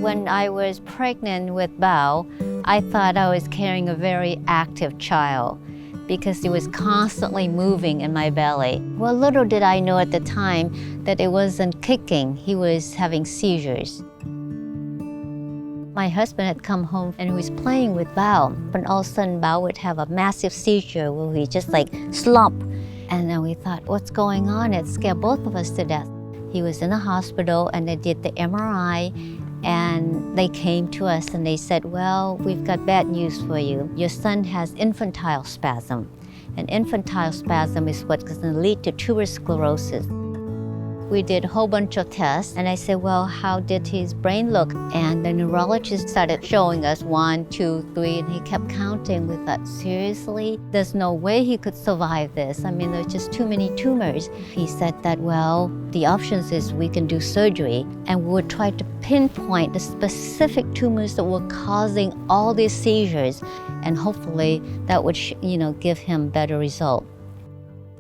When I was pregnant with Bao, I thought I was carrying a very active child because he was constantly moving in my belly. Well, little did I know at the time that it wasn't kicking, he was having seizures. My husband had come home and he was playing with Bao, and all of a sudden Bao would have a massive seizure where he just like slump. And then we thought, what's going on? It scared both of us to death. He was in the hospital and they did the MRI, and they came to us and they said, well, we've got bad news for you. Your son has infantile spasm. And infantile spasm is what's going to lead to tuberous sclerosis. We did a whole bunch of tests, and I said, well, how did his brain look? And the neurologist started showing us 1, 2, 3, and he kept counting. We thought, seriously? There's no way he could survive this. I mean, there's just too many tumors. He said that, well, the options is we can do surgery, and we would try to pinpoint the specific tumors that were causing all these seizures, and hopefully that would, give him better result.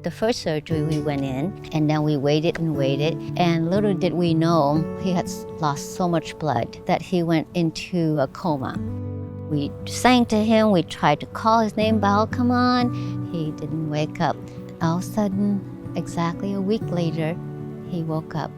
The first surgery we went in, and then we waited and waited, and little did we know he had lost so much blood that he went into a coma. We sang to him, we tried to call his name, Bao, come on. He didn't wake up. All of a sudden, exactly a week later, he woke up.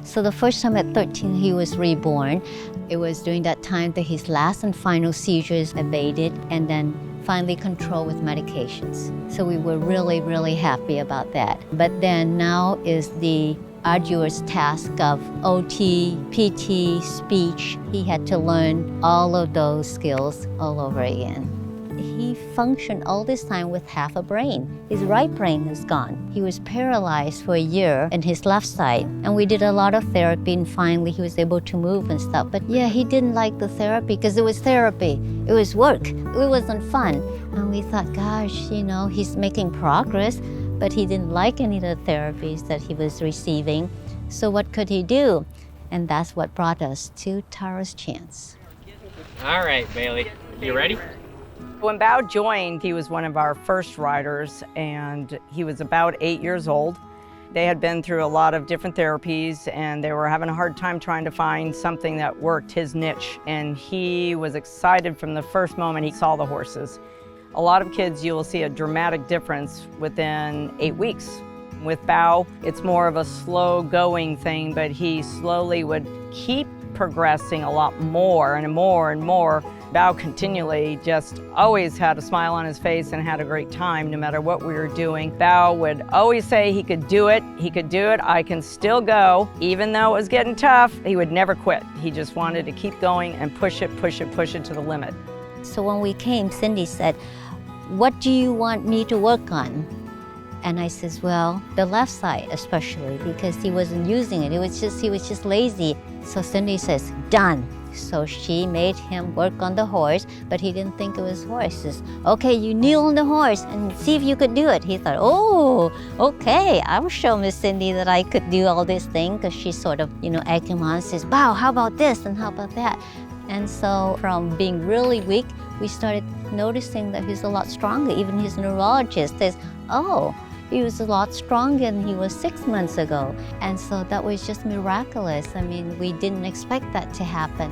So the first time at 13, he was reborn. It was during that time that his last and final seizures abated, and then finally controlled with medications. So we were really, really happy about that. But then now is the arduous task of OT, PT, speech. He had to learn all of those skills all over again. He functioned all this time with half a brain. His right brain is gone. He was paralyzed for a year in his left side. And we did a lot of therapy, and finally he was able to move and stuff. But yeah, he didn't like the therapy because it was therapy. It was work. It wasn't fun. And we thought, gosh, he's making progress, but he didn't like any of the therapies that he was receiving. So what could he do? And that's what brought us to Tara's Chance. All right, Bailey, you ready? When Bao joined, he was one of our first riders, and he was about 8 years old. They had been through a lot of different therapies, and they were having a hard time trying to find something that worked his niche. And he was excited from the first moment he saw the horses. A lot of kids, you will see a dramatic difference within 8 weeks. With Bao, it's more of a slow going thing, but he slowly would keep progressing a lot more and more and more. Bao continually just always had a smile on his face and had a great time no matter what we were doing. Bao would always say he could do it, I can still go. Even though it was getting tough, he would never quit. He just wanted to keep going and push it to the limit. So when we came, Cindy said, what do you want me to work on? And I says, well, the left side especially, because he wasn't using it. He was just lazy. So Cindy says, done. So she made him work on the horse, but he didn't think it was horse. He says, okay, you kneel on the horse and see if you could do it. He thought, oh, okay, I'll show Miss Cindy that I could do all these things, because she's sort of, egging him on, says, wow, how about this and how about that? And so from being really weak, we started noticing that he's a lot stronger. Even his neurologist says, oh, he was a lot stronger than he was 6 months ago. And so that was just miraculous. I mean, we didn't expect that to happen.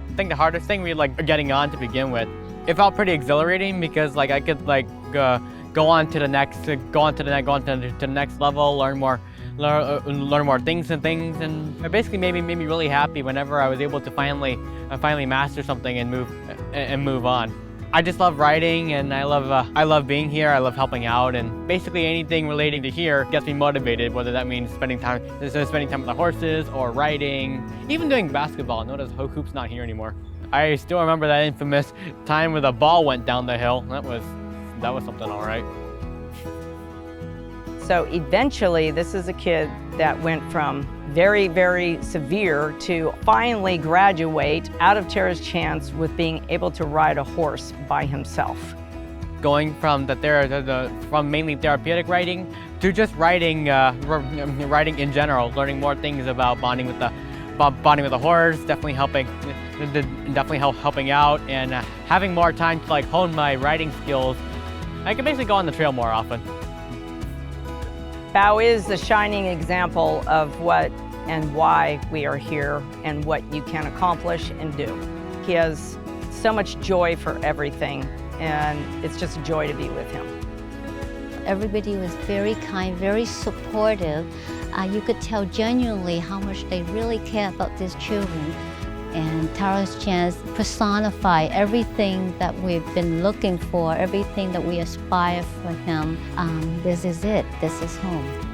I think the hardest thing we getting on to begin with. It felt pretty exhilarating because I could go on to the next level, learn more things, and it basically made me really happy whenever I was able to finally master something and move on. I just love riding, and I love being here. I love helping out, and basically anything relating to here gets me motivated, whether that means spending time with the horses or riding, even doing basketball. Notice Hoop's not here anymore. I still remember that infamous time where the ball went down the hill. That was something all right. So eventually, this is a kid that went from very, very severe to finally graduate out of Tara's Chance with being able to ride a horse by himself. Going from from mainly therapeutic riding to just riding in general, learning more things about bonding with the horse, definitely helping out, and having more time to hone my riding skills. I can basically go on the trail more often. Bao is the shining example of what and why we are here and what you can accomplish and do. He has so much joy for everything, and it's just a joy to be with him. Everybody was very kind, very supportive. You could tell genuinely how much they really care about these children. And Taro's Chance personify everything that we've been looking for, everything that we aspire for him. This is it. This is home.